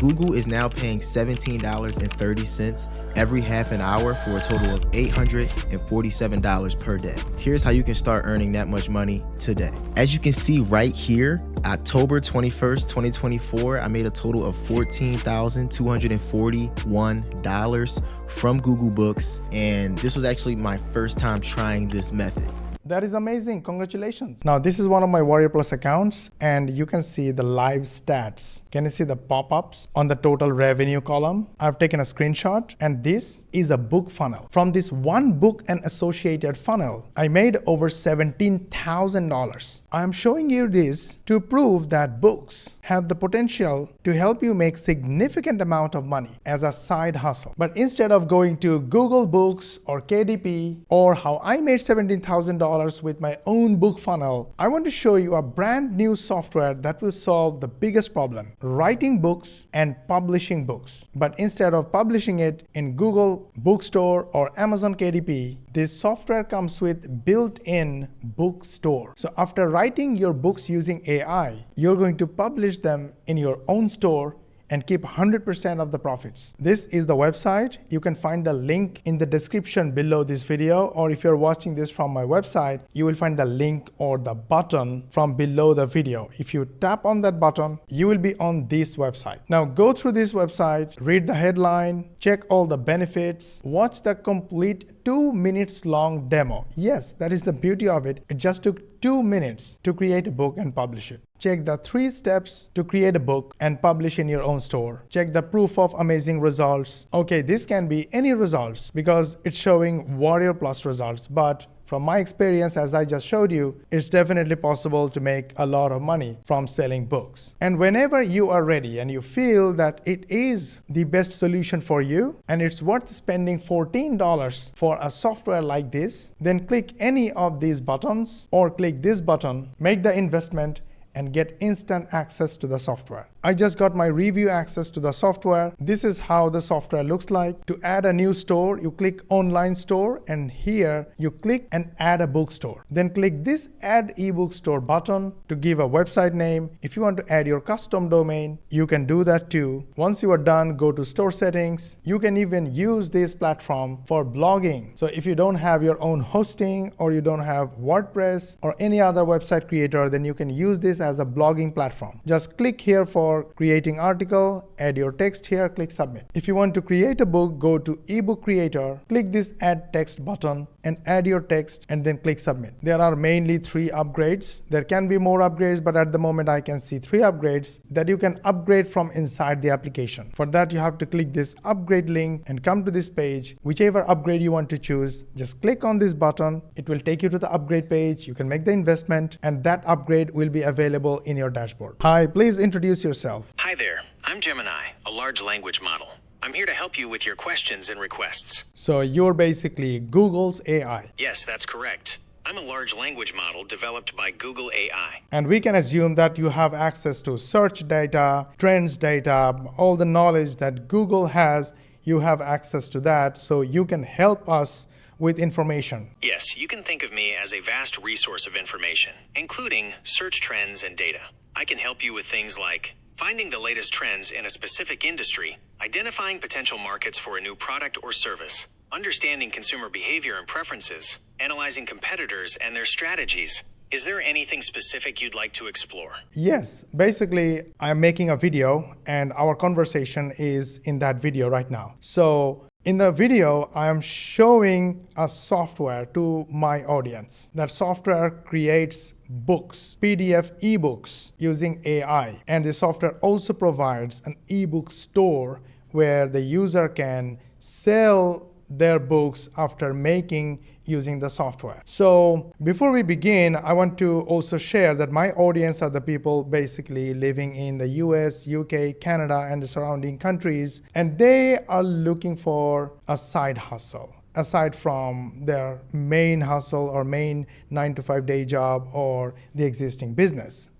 Google is now paying $17.30 every half an hour for a total of $847 per day. Here's how you can start earning that much money today. As you can see right here, October 21st, 2024, I made a total of $14,241 from Google Books, and this was actually my first time trying this method. That is amazing. Congratulations. Now, this is one of my Warrior Plus accounts, and you can see the live stats. Can you see the pop-ups on the total revenue column? I've taken a screenshot, and this is a book funnel. From this one book and associated funnel, I made over $17,000. I'm showing you this to prove that books have the potential to help you make significant amount of money as a side hustle. But instead of going to Google Books or KDP or how I made $17,000 with my own book funnel, I want to show you a brand new software that will solve the biggest problem: writing books and publishing books. But instead of publishing it in Google Bookstore or Amazon KDP, this software comes with built-in bookstore. So after writing your books using AI, you're going to publish them in your own store and keep 100% of the profits. This is the website. You can find the link in the description below this video, or if you're watching this from my website, you will find the link or the button from below the video. If you tap on that button, you will be on this website. Now go through this website, read the headline, check all the benefits, watch the complete 2 minutes long demo. Yes, that is the beauty of it. It just took 2 minutes to create a book and publish it. Check the 3 steps to create a book and publish in your own store. Check the proof of amazing results. Okay, this can be any results because it's showing Warrior Plus results, but from my experience, as I just showed you, it's definitely possible to make a lot of money from selling books. And whenever you are ready and you feel that it is the best solution for you and it's worth spending $14 for a software like this, then click any of these buttons or click this button, make the investment, and get instant access to the software. I just got my review access to the software. This is how the software looks like. To add a new store, you click online store, and here you click and add a bookstore. Then click this add ebook store button to give a website name. If you want to add your custom domain, you can do that too. Once you are done, go to store settings. You can even use this platform for blogging. So if you don't have your own hosting or you don't have WordPress or any other website creator, then you can use this as a blogging platform. Just click here for creating article, add your text here, click submit. If you want to create a book, go to ebook creator, click this add text button and add your text and then click submit. There are mainly 3 upgrades. There can be more upgrades, but at the moment I can see 3 upgrades that you can upgrade from inside the application. For that, you have to click this upgrade link and come to this page. Whichever upgrade you want to choose, just click on this button. It will take you to the upgrade page. You can make the investment and that upgrade will be available in your dashboard. Hi, please introduce yourself. Hi there, I'm Gemini, a large language model. I'm here to help you with your questions and requests. So you're basically Google's AI. Yes, that's correct. I'm a large language model developed by Google AI. And we can assume that you have access to search data, trends data, all the knowledge that Google has, you have access to that, so you can help us with information. Yes, you can think of me as a vast resource of information, including search trends and data. I can help you with things like finding the latest trends in a specific industry, identifying potential markets for a new product or service, understanding consumer behavior and preferences, analyzing competitors and their strategies. Is there anything specific you'd like to explore? Yes, basically I'm making a video and our conversation is in that video right now. So in the video, I am showing a software to my audience. That software creates books, PDF ebooks using AI. And the software also provides an ebook store where the user can sell their books after making using the software. So before we begin, I want to also share that my audience are the people basically living in the US, UK, Canada, and the surrounding countries, and they are looking for a side hustle aside from their main hustle or main 9-to-5 day job or the existing business.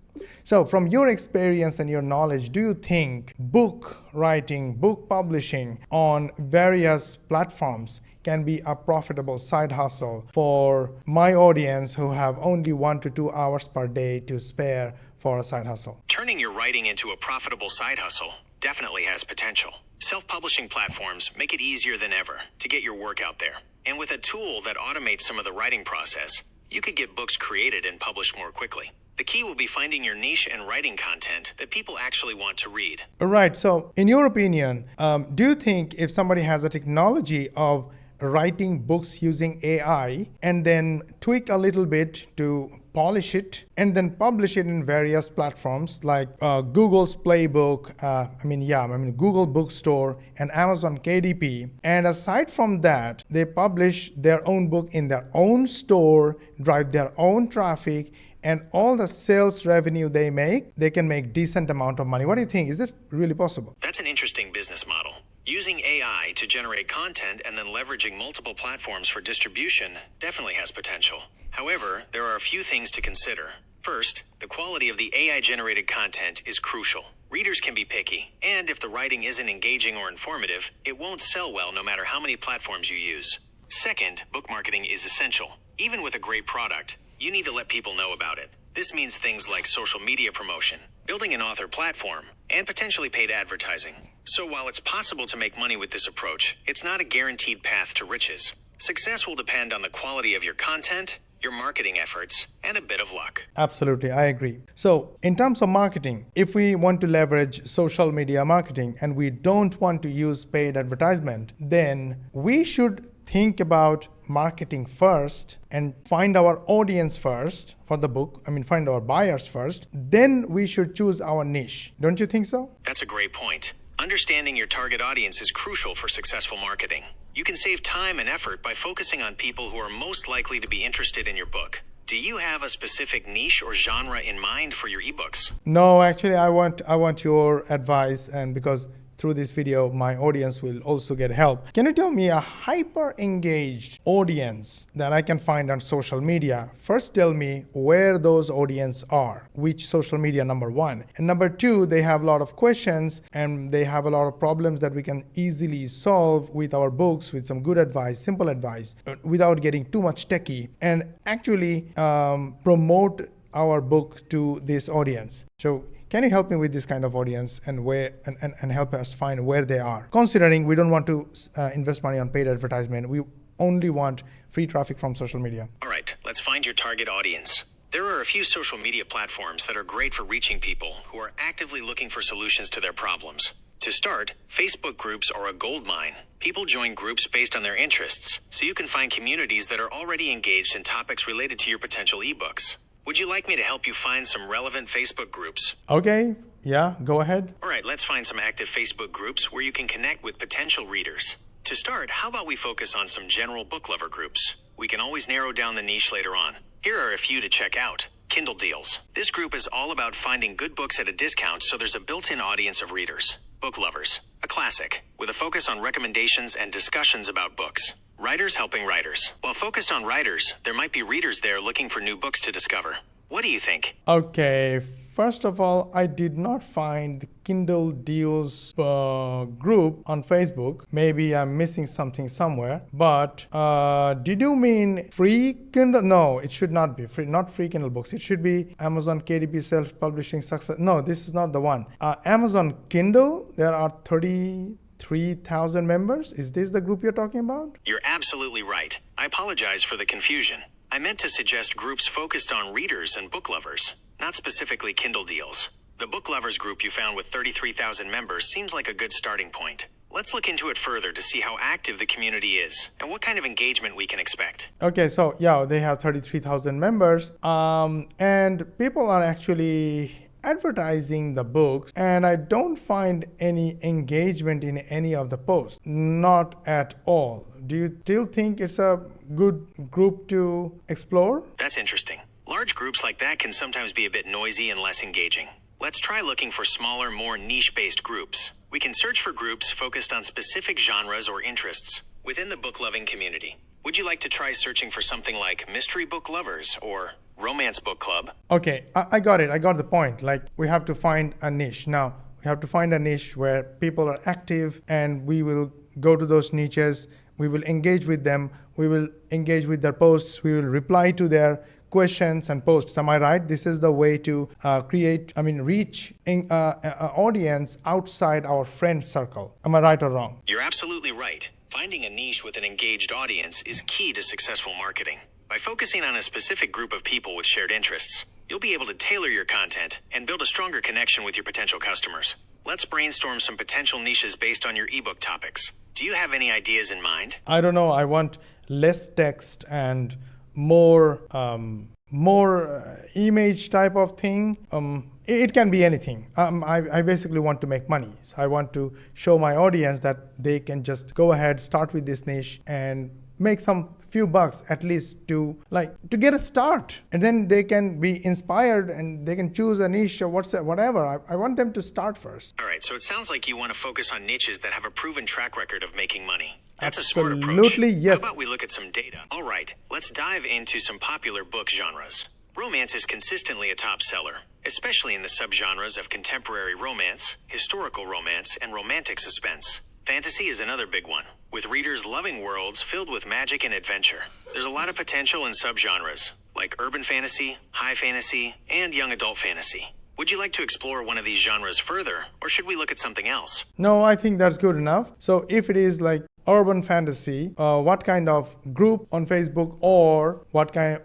So from your experience and your knowledge, do you think book writing, book publishing on various platforms can be a profitable side hustle for my audience who have only 1 to 2 hours per day to spare for a side hustle? Turning your writing into a profitable side hustle definitely has potential. Self-publishing platforms make it easier than ever to get your work out there. And with a tool that automates some of the writing process, you could get books created and published more quickly. The key will be finding your niche and writing content that people actually want to read. All right. So, in your opinion, do you think if somebody has a technology of writing books using AI and then tweak a little bit to polish it and then publish it in various platforms like Google's Playbook, Google Bookstore and Amazon KDP. And aside from that, they publish their own book in their own store, drive their own traffic, and all the sales revenue they make, they can make decent amount of money. What do you think? Is this really possible? That's an interesting business model. Using AI to generate content and then leveraging multiple platforms for distribution definitely has potential. However, there are a few things to consider. First, the quality of the AI-generated content is crucial. Readers can be picky, and if the writing isn't engaging or informative, it won't sell well no matter how many platforms you use. Second, book marketing is essential. Even with a great product, you need to let people know about it. This means things like social media promotion, building an author platform, and potentially paid advertising. So while it's possible to make money with this approach, it's not a guaranteed path to riches. Success will depend on the quality of your content, your marketing efforts, and a bit of luck. Absolutely, I agree. So in terms of marketing, if we want to leverage social media marketing and we don't want to use paid advertisement, then we should think about marketing first and find our audience first for the book. Find our buyers first. Then we should choose our niche. Don't you think so? That's a great point. Understanding your target audience is crucial for successful marketing. You can save time and effort by focusing on people who are most likely to be interested in your book. Do you have a specific niche or genre in mind for your ebooks? No, actually, I want your advice, and because through this video, my audience will also get help. Can you tell me a hyper-engaged audience that I can find on social media? First, tell me where those audience are, which social media, number one. And number two, they have a lot of questions and they have a lot of problems that we can easily solve with our books, with some good advice, simple advice, without getting too much techie, and actually promote our book to this audience. So can you help me with this kind of audience and help us find where they are? Considering we don't want to invest money on paid advertisement, we only want free traffic from social media. All right, let's find your target audience. There are a few social media platforms that are great for reaching people who are actively looking for solutions to their problems. To start, Facebook groups are a gold mine. People join groups based on their interests, so you can find communities that are already engaged in topics related to your potential ebooks. Would you like me to help you find some relevant Facebook groups? Okay, yeah, go ahead. All right, let's find some active Facebook groups where you can connect with potential readers. To start, how about we focus on some general book lover groups? We can always narrow down the niche later on. Here are a few to check out. Kindle Deals. This group is all about finding good books at a discount, so there's a built-in audience of readers. Book Lovers, a classic, with a focus on recommendations and discussions about books. Writers helping writers. While focused on writers, there might be readers there looking for new books to discover. What do you think? Okay, first of all, I did not find the Kindle Deals group on Facebook. Maybe I'm missing something somewhere. But did you mean free Kindle? No, it should not be free. Not free Kindle books. It should be Amazon KDP self-publishing success. No, this is not the one. Amazon Kindle, there are 33,000 members. Is this the group you're talking about? You're absolutely right. I apologize for the confusion. I meant to suggest groups focused on readers and book lovers, not specifically Kindle Deals. The book lovers group you found with 33,000 members seems like a good starting point. Let's look into it further to see how active the community is and what kind of engagement we can expect. Okay, so yeah, they have 33,000 members, and people are actually advertising the books, and I don't find any engagement in any of the posts. Not at all. Do you still think it's a good group to explore? That's interesting. Large groups like that can sometimes be a bit noisy and less engaging. Let's try looking for smaller, more niche-based groups. We can search for groups focused on specific genres or interests within the book-loving community. Would you like to try searching for something like mystery book lovers or romance book club? Okay, I got it. I got the point. Like, we have to find a niche. Now, we have to find a niche where people are active, and we will go to those niches. We will engage with them. We will engage with their posts. We will reply to their questions and posts. Am I right? This is the way to reach an audience outside our friend circle. Am I right or wrong? You're absolutely right. Finding a niche with an engaged audience is key to successful marketing. By focusing on a specific group of people with shared interests, you'll be able to tailor your content and build a stronger connection with your potential customers. Let's brainstorm some potential niches based on your ebook topics. Do you have any ideas in mind? I don't know. I want less text and more image type of thing. It can be anything. I basically want to make money. So I want to show my audience that they can just go ahead, start with this niche and make some few bucks at least to get a start, and then they can be inspired and they can choose a niche or whatever. I want them to start first. All right, so it sounds like you want to focus on niches that have a proven track record of making money. That's a smart approach. Absolutely, yes. How about we look at some data? All right, let's dive into some popular book genres. Romance is consistently a top seller, especially in the subgenres of contemporary romance, historical romance, and romantic suspense. Fantasy is another big one, with readers loving worlds filled with magic and adventure. There's a lot of potential in subgenres, like urban fantasy, high fantasy, and young adult fantasy. Would you like to explore one of these genres further, or should we look at something else? No, I think that's good enough. So if it is like urban fantasy, what kind of group on Facebook or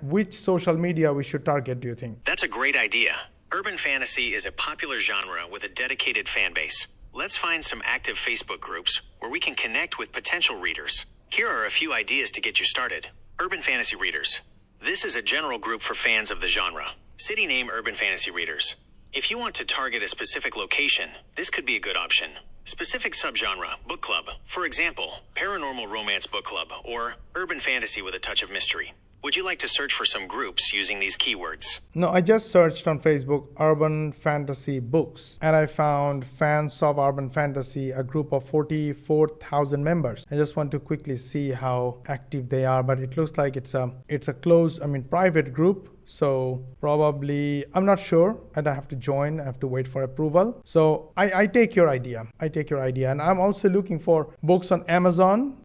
which social media we should target, do you think? That's a great idea. Urban fantasy is a popular genre with a dedicated fan base. Let's find some active Facebook groups where we can connect with potential readers. Here are a few ideas to get you started. Urban Fantasy Readers. This is a general group for fans of the genre. City name Urban Fantasy Readers. If you want to target a specific location, this could be a good option. Specific subgenre, book club. For example, paranormal romance book club or urban fantasy with a touch of mystery. Would you like to search for some groups using these keywords? No, I just searched on Facebook urban fantasy books and I found fans of urban fantasy, a group of 44,000 members. I just want to quickly see how active they are, but it looks like it's a closed, private group. So probably, I'm not sure. I'd have to join. I have to wait for approval. So I take your idea. And I'm also looking for books on Amazon,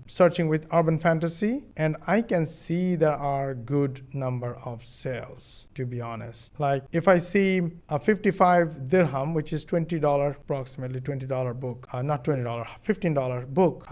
searching with urban fantasy. And I can see there are good number of sales, to be honest. Like if I see a 55 dirham, which is $20, approximately $20 book, not $20, $15 book,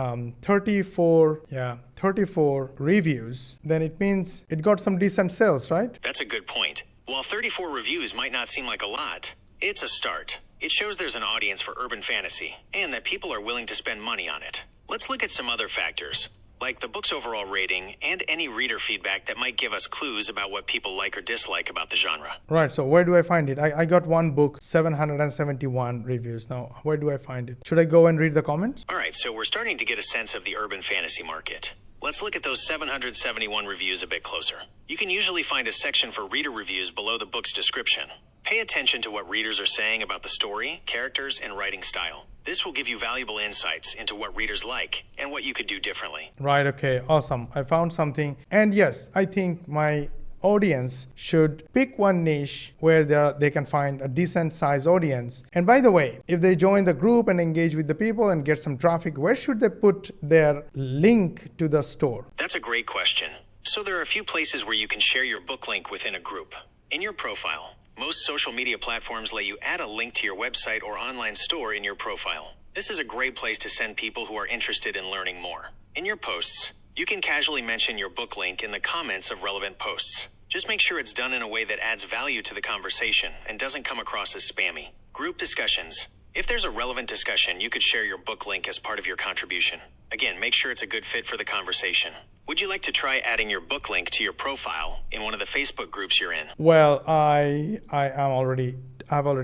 34 reviews, then it means it got some decent sales, right? That's a good point. While 34 reviews might not seem like a lot, it's a start. It shows there's an audience for urban fantasy and that people are willing to spend money on it. Let's look at some other factors, like the book's overall rating and any reader feedback that might give us clues about what people like or dislike about the genre. Right, so where do I find it? I got one book, 771 reviews. Now, where do I find it? Should I go and read the comments? All right, so we're starting to get a sense of the urban fantasy market. Let's look at those 771 reviews a bit closer. You can usually find a section for reader reviews below the book's description. Pay attention to what readers are saying about the story, characters, and writing style. This will give you valuable insights into what readers like and what you could do differently. Right, okay, awesome. I found something. And yes, I think my audience should pick one niche where they can find a decent size audience. And by the way, if they join the group and engage with the people and get some traffic, where should they put their link to the store? That's a great question. So there are a few places where you can share your book link within a group. In your profile, most social media platforms let you add a link to your website or online store in your profile. This is a great place to send people who are interested in learning more. In your posts, you can casually mention your book link in the comments of relevant posts. Just make sure it's done in a way that adds value to the conversation and doesn't come across as spammy. Group discussions. If there's a relevant discussion, you could share your book link as part of your contribution. Again, make sure it's a good fit for the conversation. Would you like to try adding your book link to your profile in one of the Facebook groups you're in? Well, I've already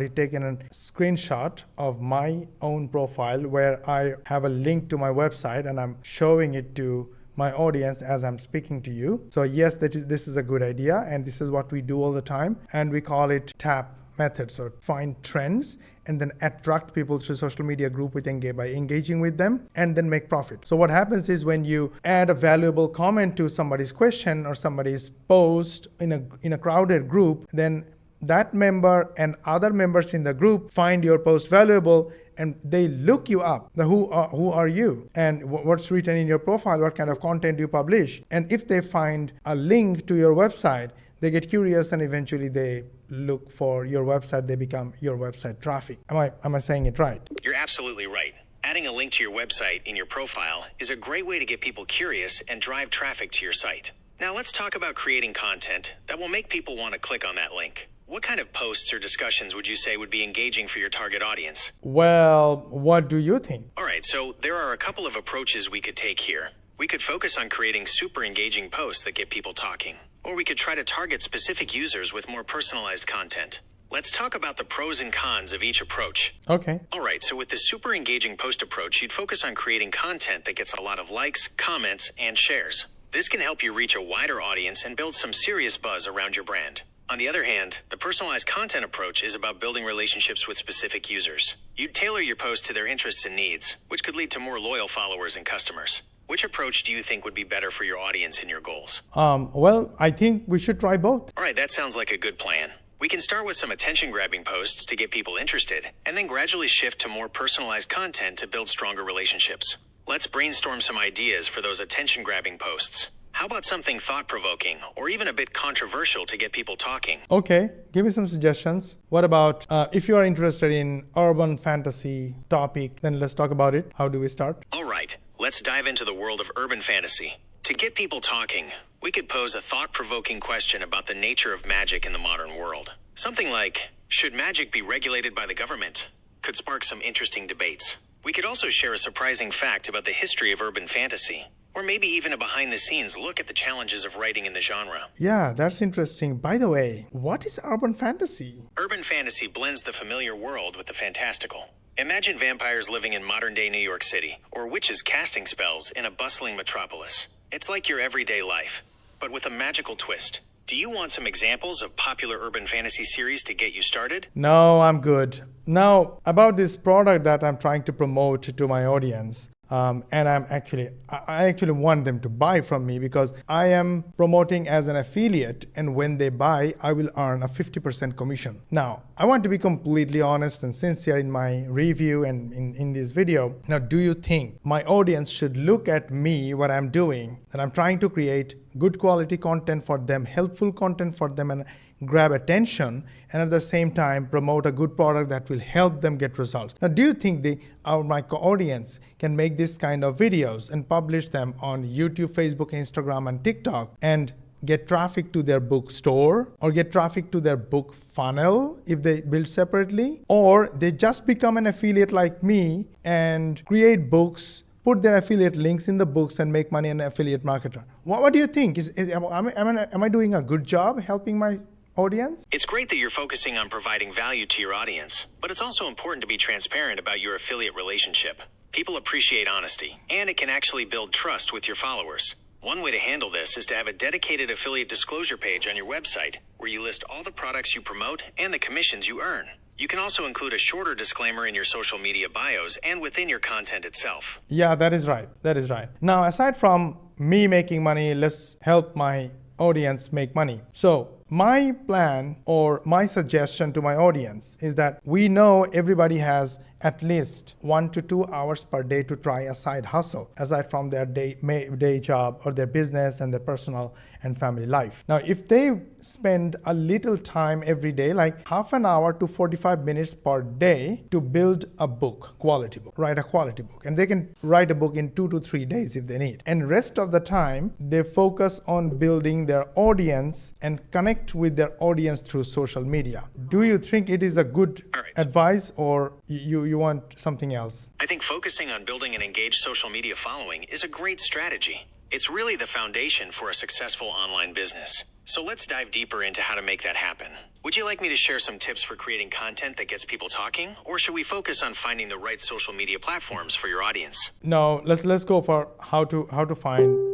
taken a screenshot of my own profile where I have a link to my website and I'm showing it to my audience as I'm speaking to you. So yes, this is a good idea, and this is what we do all the time, and we call it TAP method. So find trends and then attract people to social media group by engaging with them and then make profit. So what happens is when you add a valuable comment to somebody's question or somebody's post in a crowded group, then that member and other members in the group find your post valuable and they look you up. Who are you? And what's written in your profile? What kind of content you publish? And if they find a link to your website, They get curious and eventually they look for your website, they become your website traffic. Am I saying it right? You're absolutely right. Adding a link to your website in your profile is a great way to get people curious and drive traffic to your site. Now let's talk about creating content that will make people want to click on that link. What kind of posts or discussions would you say would be engaging for your target audience? Well, what do you think? All right, so there are a couple of approaches we could take here. We could focus on creating super engaging posts that get people talking, or we could try to target specific users with more personalized content. Let's talk about the pros and cons of each approach. Okay. All right, so with the super engaging post approach, you'd focus on creating content that gets a lot of likes, comments, and shares. This can help you reach a wider audience and build some serious buzz around your brand. On the other hand, the personalized content approach is about building relationships with specific users. You'd tailor your post to their interests and needs, which could lead to more loyal followers and customers. Which approach do you think would be better for your audience and your goals? Well, I think we should try both. All right, that sounds like a good plan. We can start with some attention-grabbing posts to get people interested, and then gradually shift to more personalized content to build stronger relationships. Let's brainstorm some ideas for those attention-grabbing posts. How about something thought-provoking or even a bit controversial to get people talking? Okay, give me some suggestions. What about if you are interested in urban fantasy topic, then let's talk about it. How do we start? All right, let's dive into the world of urban fantasy. To get people talking, we could pose a thought-provoking question about the nature of magic in the modern world. Something like, should magic be regulated by the government? Could spark some interesting debates. We could also share a surprising fact about the history of urban fantasy, or maybe even a behind-the-scenes look at the challenges of writing in the genre. Yeah, that's interesting. By the way, what is urban fantasy? Urban fantasy blends the familiar world with the fantastical. Imagine vampires living in modern-day New York City, or witches casting spells in a bustling metropolis. It's like your everyday life, but with a magical twist. Do you want some examples of popular urban fantasy series to get you started? No, I'm good. Now, about this product that I'm trying to promote to my audience, and I actually want them to buy from me because I am promoting as an affiliate, and when they buy, I will earn a 50% commission. Now, I want to be completely honest and sincere in my review and in this video. Now, do you think my audience should look at me, what I'm doing, that I'm trying to create good quality content for them, helpful content for them, and grab attention, and at the same time promote a good product that will help them get results? Now, do you think my audience can make this kind of videos and publish them on YouTube, Facebook, Instagram, and TikTok and get traffic to their bookstore or get traffic to their book funnel if they build separately? Or they just become an affiliate like me and create books, put their affiliate links in the books, and make money as an affiliate marketer? What do you think? Am I doing a good job helping my audience? It's great that you're focusing on providing value to your audience, but it's also important to be transparent about your affiliate relationship. People appreciate honesty, and it can actually build trust with your followers. One way to handle this is to have a dedicated affiliate disclosure page on your website where you list all the products you promote and the commissions you earn. You can also include a shorter disclaimer in your social media bios and within your content itself. Yeah, that is right. That is right. Now, aside from me making money, let's help my audience make money. So my plan or my suggestion to my audience is that we know everybody has at least 1 to 2 hours per day to try a side hustle aside from their day job or their business and their personal and family life. Now, if they spend a little time every day, like half an hour to 45 minutes per day to build a book, quality book, write a quality book, and they can write a book in 2 to 3 days if they need. And rest of the time, they focus on building their audience and connect with their audience through social media. Do you think it is a good advice, or you want something else? I think focusing on building an engaged social media following is a great strategy. It's really the foundation for a successful online business. So let's dive deeper into how to make that happen. Would you like me to share some tips for creating content that gets people talking, or should we focus on finding the right social media platforms for your audience? No, let's go for how to find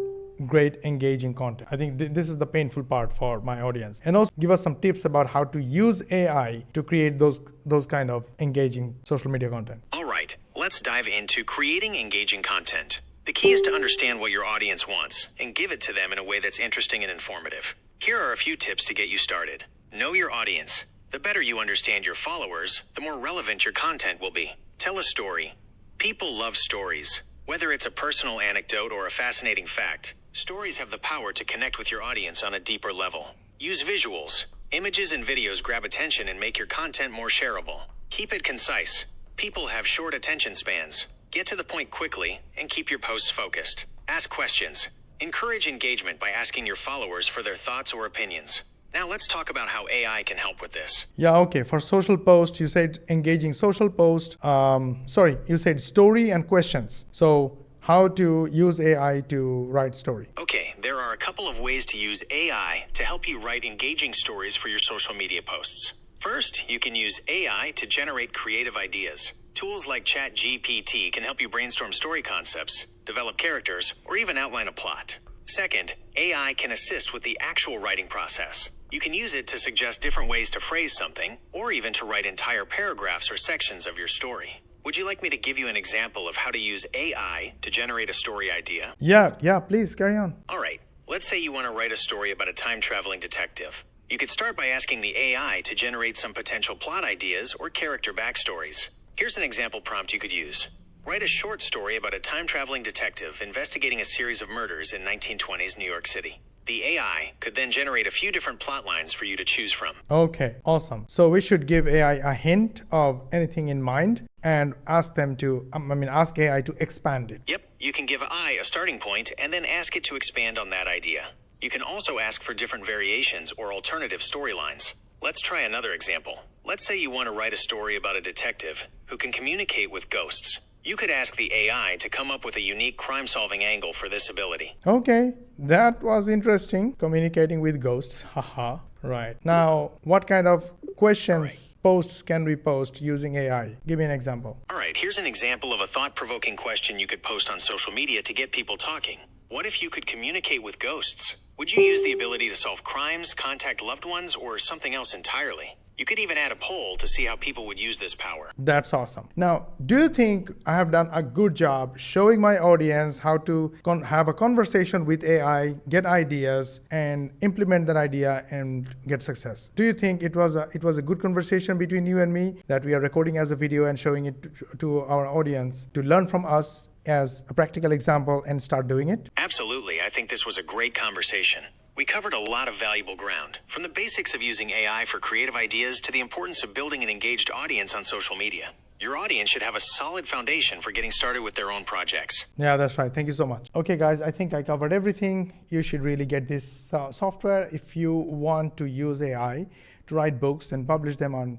great engaging content. I think this is the painful part for my audience. And also give us some tips about how to use AI to create those kind of engaging social media content. All right, let's dive into creating engaging content. The key is to understand what your audience wants and give it to them in a way that's interesting and informative. Here are a few tips to get you started. Know your audience. The better you understand your followers, the more relevant your content will be. Tell a story. People love stories. Whether it's a personal anecdote or a fascinating fact, stories have the power to connect with your audience on a deeper level. Use visuals. Images and videos grab attention and make your content more shareable. Keep it concise. People have short attention spans. Get to the point quickly and keep your posts focused. Ask questions. Encourage engagement by asking your followers for their thoughts or opinions. Now let's talk about how AI can help with this. Yeah, okay. For social post, you said engaging social post. You said story and questions. So how to use AI to write story? Okay, there are a couple of ways to use AI to help you write engaging stories for your social media posts. First, you can use AI to generate creative ideas. Tools like ChatGPT can help you brainstorm story concepts, develop characters, or even outline a plot. Second, AI can assist with the actual writing process. You can use it to suggest different ways to phrase something, or even to write entire paragraphs or sections of your story. Would you like me to give you an example of how to use AI to generate a story idea? Yeah, please carry on. All right, let's say you want to write a story about a time-traveling detective. You could start by asking the AI to generate some potential plot ideas or character backstories. Here's an example prompt you could use. Write a short story about a time-traveling detective investigating a series of murders in 1920s New York City. The AI could then generate a few different plot lines for you to choose from. Okay, awesome. So we should give AI a hint of anything in mind and ask AI to expand it. Yep, you can give AI a starting point and then ask it to expand on that idea. You can also ask for different variations or alternative storylines. Let's try another example. Let's say you want to write a story about a detective who can communicate with ghosts. You could ask the AI to come up with a unique crime-solving angle for this ability. Okay, that was interesting. Communicating with ghosts. Haha. Right. Now, what kind of questions, posts can we post using AI? Give me an example. All right, here's an example of a thought-provoking question you could post on social media to get people talking. What if you could communicate with ghosts? Would you use the ability to solve crimes, contact loved ones, or something else entirely? You could even add a poll to see how people would use this power. That's awesome. Now, do you think I have done a good job showing my audience how to have a conversation with AI, get ideas, and implement that idea and get success? Do you think it was a good conversation between you and me that we are recording as a video and showing it to our audience to learn from us as a practical example and start doing it? Absolutely. I think this was a great conversation. We covered a lot of valuable ground, from the basics of using AI for creative ideas to the importance of building an engaged audience on social media. Your audience should have a solid foundation for getting started with their own projects. Yeah, that's right. Thank you so much. Okay, guys, I think I covered everything. You should really get this software if you want to use AI to write books and publish them on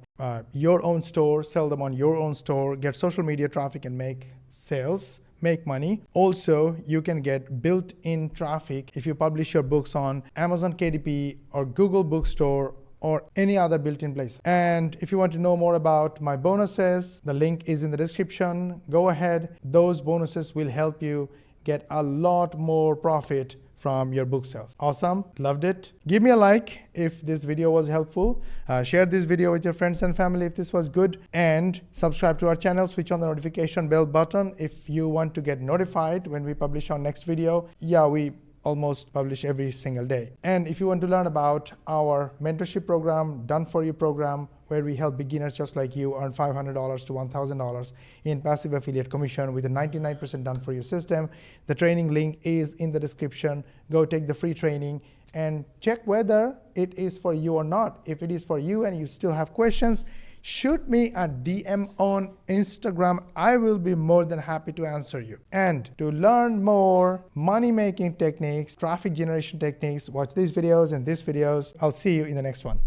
your own store, sell them on your own store, get social media traffic and make sales. Make money. Also, you can get built-in traffic if you publish your books on Amazon KDP or Google Bookstore or any other built-in place. And if you want to know more about my bonuses, the link is in the description. Go ahead. Those bonuses will help you get a lot more profit from your book sales. Awesome. Loved it. Give me a like if this video was helpful. Share this video with your friends and family if this was good. And subscribe to our channel. Switch on the notification bell button if you want to get notified when we publish our next video. Yeah, we almost publish every single day. And if you want to learn about our mentorship program, Done For You program, where we help beginners just like you earn $500 to $1,000 in passive affiliate commission with a 99% done for you system. The training link is in the description. Go take the free training and check whether it is for you or not. If it is for you and you still have questions, shoot me a DM on Instagram. I will be more than happy to answer you. And to learn more money-making techniques, traffic generation techniques, watch these videos and these videos. I'll see you in the next one.